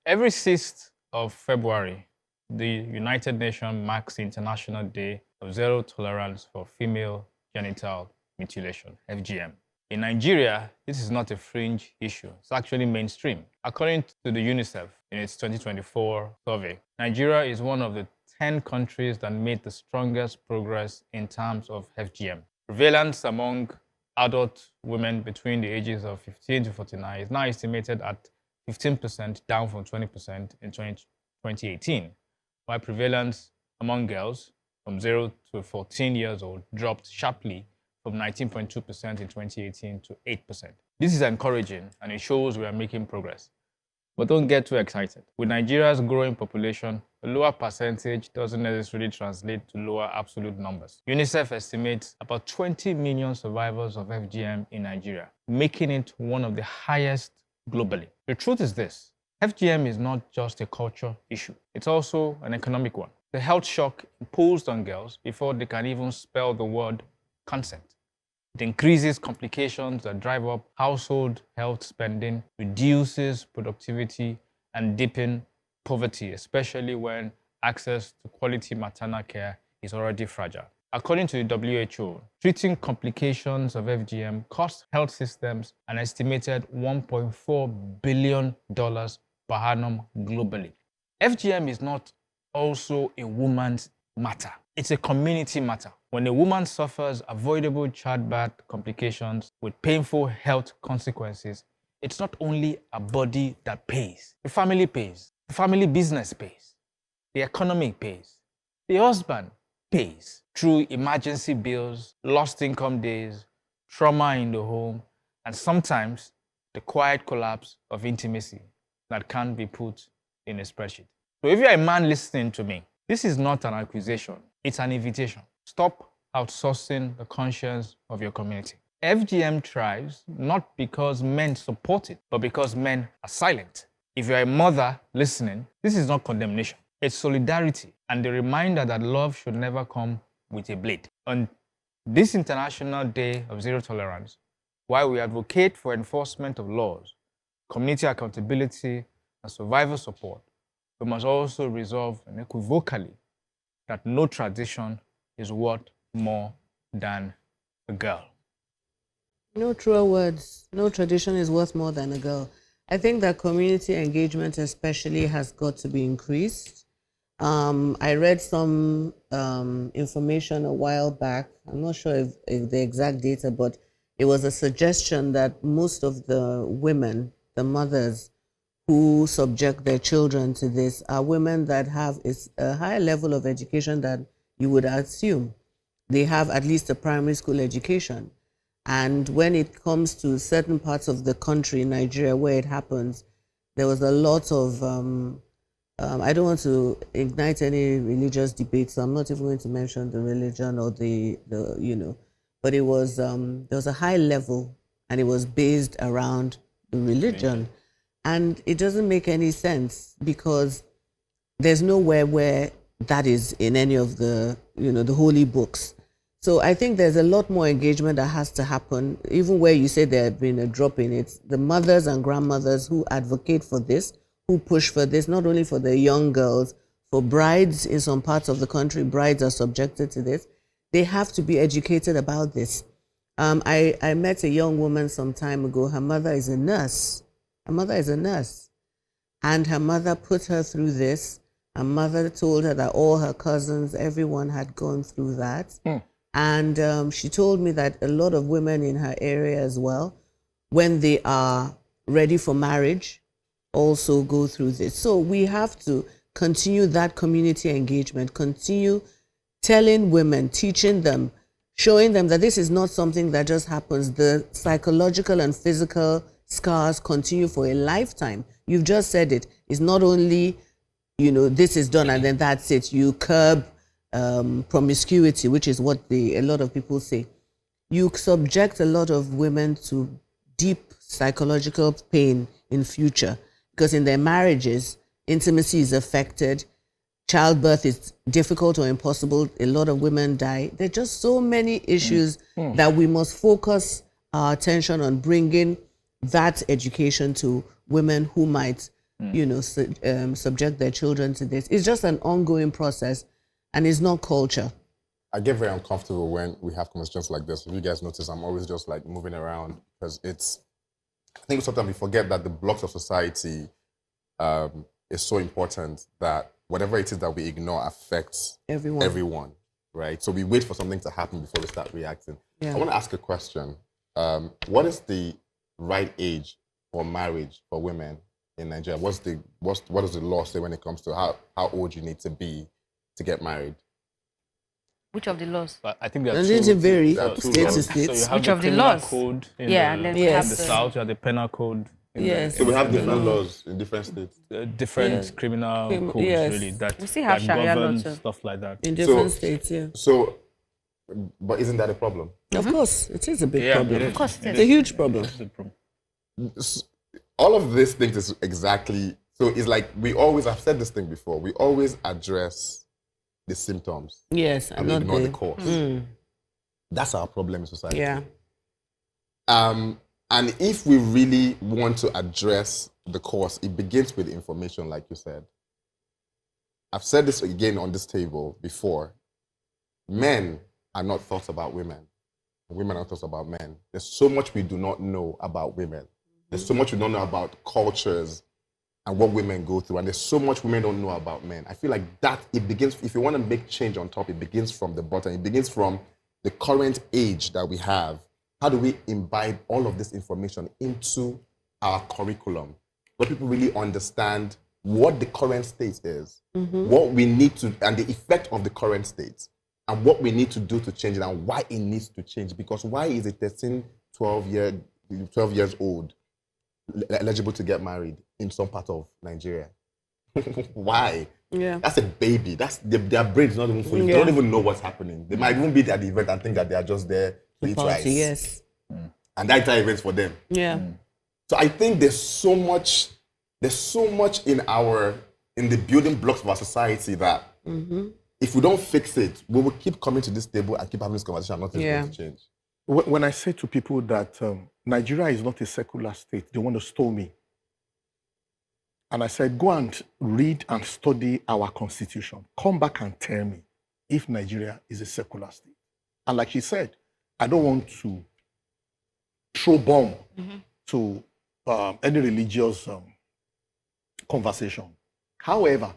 Every 6th of February, the United Nations marks the International Day of Zero Tolerance for Female Genital Mutilation, FGM. In Nigeria, this is not a fringe issue. It's actually mainstream. According to the UNICEF in its 2024 survey, Nigeria is one of the 10 countries that made the strongest progress in terms of FGM. Prevalence among adult women between the ages of 15 to 49 is now estimated at 15%, down from 20% in 2018, while prevalence among girls from 0 to 14 years old dropped sharply from 19.2% in 2018 to 8%. This is encouraging and it shows we are making progress. But don't get too excited. With Nigeria's growing population, a lower percentage doesn't necessarily translate to lower absolute numbers. UNICEF estimates about 20 million survivors of FGM in Nigeria, making it one of the highest globally. The truth is this: FGM is not just a culture issue, it's also an economic one. The health shock imposed on girls before they can even spell the word consent. It increases complications that drive up household health spending, reduces productivity, and deepens poverty, especially when access to quality maternal care is already fragile. According to the WHO, treating complications of FGM costs health systems an estimated $1.4 billion per annum globally. FGM is not also a woman's matter. It's a community matter. When a woman suffers avoidable childbirth complications with painful health consequences, it's not only a body that pays. The family pays. The family business pays. The economy pays. The husband pays through emergency bills, lost income days, trauma in the home, and sometimes the quiet collapse of intimacy that can't be put in a spreadsheet. So if you're a man listening to me, this is not an accusation, it's an invitation. Stop outsourcing the conscience of your community. FGM thrives not because men support it, but because men are silent. If you're a mother listening, this is not condemnation. It's solidarity and the reminder that love should never come with a blade. On this International Day of Zero Tolerance, while we advocate for enforcement of laws, community accountability, and survivor support, we must also resolve unequivocally that no tradition is worth more than a girl. No truer words. No tradition is worth more than a girl. I think that community engagement especially has got to be increased. I read some information a while back. I'm not sure if the exact data, but it was a suggestion that most of the women, the mothers who subject their children to this, are women that have a higher level of education than you would assume. They have at least a primary school education. And when it comes to certain parts of the country, Nigeria, where it happens, there was a lot of, I don't want to ignite any religious debate, so I'm not even going to mention the religion or the but it was, there was a high level and it was based around the religion. And it doesn't make any sense because there's nowhere where that is in any of the, the holy books. So I think there's a lot more engagement that has to happen, even where you say there had been a drop in it. The mothers and grandmothers who advocate for this, who push for this, not only for the young girls, for brides in some parts of the country, brides are subjected to this. They have to be educated about this. I met a young woman some time ago. Her mother is a nurse. Her mother is a nurse. And her mother put her through this. Her mother told her that all her cousins, everyone had gone through that. And she told me that a lot of women in her area as well, when they are ready for marriage, also go through this. So we have to continue that community engagement, continue telling women, teaching them, showing them that this is not something that just happens. The psychological and physical scars continue for a lifetime. You've just said it. It's not only, this is done and then that's it. You curb promiscuity, which is what a lot of people say. You subject a lot of women to deep psychological pain in future because in their marriages, intimacy is affected, childbirth is difficult or impossible, a lot of women die. There are just so many issues that we must focus our attention on bringing that education to women who might subject their children to this. It's just an ongoing process, and it's not culture. I get very uncomfortable when we have conversations like this. If you guys notice, I'm always just like moving around because I think sometimes we forget that the blocks of society is so important that whatever it is that we ignore affects everyone, right? So we wait for something to happen before we start reacting. Yeah. I want to ask a question. What is the right age for marriage for women in Nigeria? What does the law say when it comes to how old you need to be to get married? Which of the laws? But I think there are Doesn't it vary state to So state? you have Which the of the criminal laws? code in Yeah, the, and then in we have the the- south, you have the penal code. Yes. So we have different laws in different states. Different criminal codes, yes. really, that, We still have that Sharia law govern too. stuff like that. In different states, yeah. So, but isn't that a problem? Of course, it is a big problem. it is. Of course it It's a huge problem. It's a problem. All of these things is exactly, so it's like I've said this thing before, we always address the symptoms Yes, and we ignore the cause. That's our problem in society. Yeah. And if we really want to address the cause, it begins with information, like you said. I've said this again on this table before. Men are not thoughts about women. Women are not thoughts about men. There's so much we do not know about women. There's so much we don't know about cultures and what women go through. And there's so much women don't know about men. I feel like that, it begins, if you want to make change on top, it begins from the bottom. It begins from the current age that we have. How do we imbibe all of this information into our curriculum? Where people really understand what the current state is, what we need to, and the effect of the current state, and what we need to do to change it, and why it needs to change. Because why is a 13, 12 years old eligible to get married in some part of Nigeria? Why? Yeah. That's a baby. Their brain is not even fully. They don't even know what's happening. They might even be at the event and think that they are just there to eat rice. Yes. And that entire event for them. Yeah. So I think there's so much in the building blocks of our society that if we don't fix it, we will keep coming to this table and keep having this conversation and nothing's going to change. When I say to people that Nigeria is not a secular state, they want to stone me. And I said, go and read and study our constitution. Come back and tell me if Nigeria is a secular state. And like she said, I don't want to throw bomb to any religious conversation. However,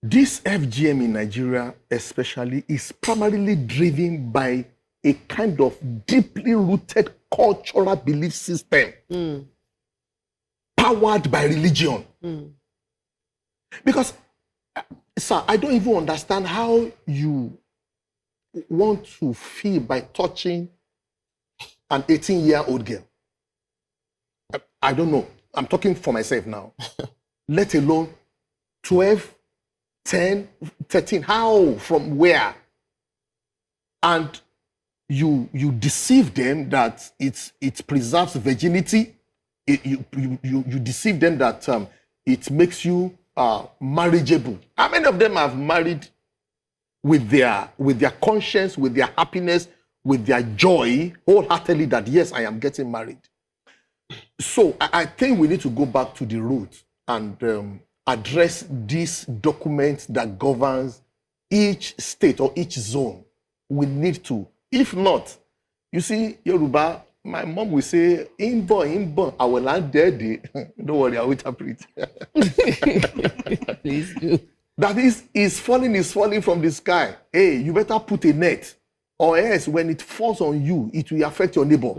this FGM in Nigeria especially is primarily driven by a kind of deeply rooted cultural belief system powered by religion. Because, sir, I don't even understand how you want to feel by touching an 18-year-old girl. I don't know. I'm talking for myself now. Let alone 12, 10, 13. How? From where? And you deceive them that it preserves virginity. You deceive them that it makes you marriageable. How many of them have married with their conscience, with their happiness, with their joy, wholeheartedly that, yes, I am getting married? So I think we need to go back to the root and address this document that governs each state or each zone. We need to. If not, you see, Yoruba, my mom will say, Inbo, I will land daddy. Don't worry, I will interpret. Please do. That is falling from the sky. Hey, you better put a net, or else when it falls on you, it will affect your neighbor.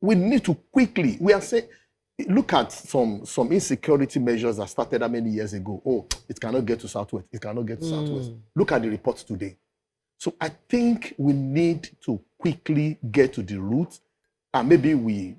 We need to quickly, we are saying, look at some insecurity measures that started how many years ago. Oh, it cannot get to Southwest. It cannot get to Southwest. Look at the reports today. So I think we need to quickly get to the root, and maybe we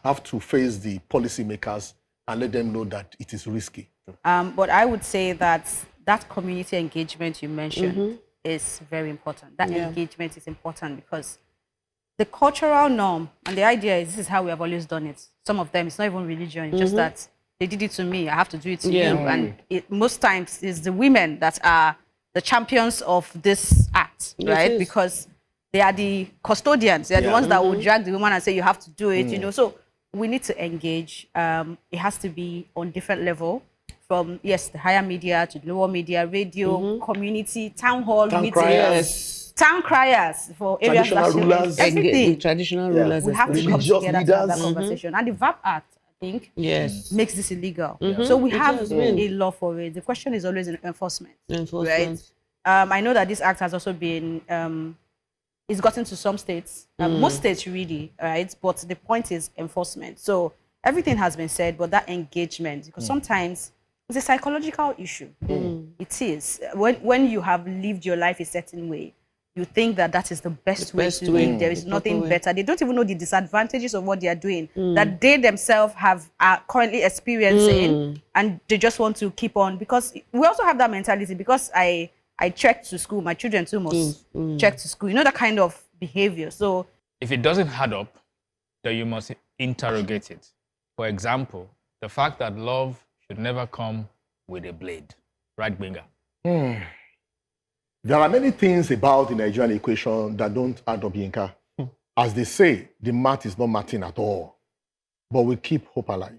have to face the policymakers and let them know that it is risky. But I would say that community engagement you mentioned is very important. That engagement is important because the cultural norm and the idea is this is how we have always done it. Some of them, it's not even religion, it's just that they did it to me, I have to do it to you. And most times it's the women that are the champions of this act, right? Because they are the custodians. They are the ones that will drag the woman and say, you have to do it, you know. So we need to engage. It has to be on different level, from yes, the higher media to the lower media, radio, community, town hall Town meetings, criers. town criers for areas Traditional that rulers. The everything. traditional Yeah. rulers. We have to come Religious together to have that leaders. conversation. And the VAP Act, I think, Yes. makes this illegal. So we It have has been. a law for it. The question is always in enforcement. Enforcement. Right? I know that this act has also been, it's gotten to some states, most states really, right? But the point is enforcement. So everything has been said, but that engagement, because sometimes it's a psychological issue. It is. When you have lived your life a certain way, you think that that is the best way to live. There is nothing better. They don't even know the disadvantages of what they are doing, that they themselves are currently experiencing, and they just want to keep on. Because we also have that mentality, because I trek to school, my children too must trek to school. You know, that kind of behavior. So If it doesn't add up, then you must interrogate it. For example, the fact that love should never come with a blade. Right, Binga? There are many things about the Nigerian equation that don't add up, Yinka. As they say, the math is not mathing at all. But we keep hope alive.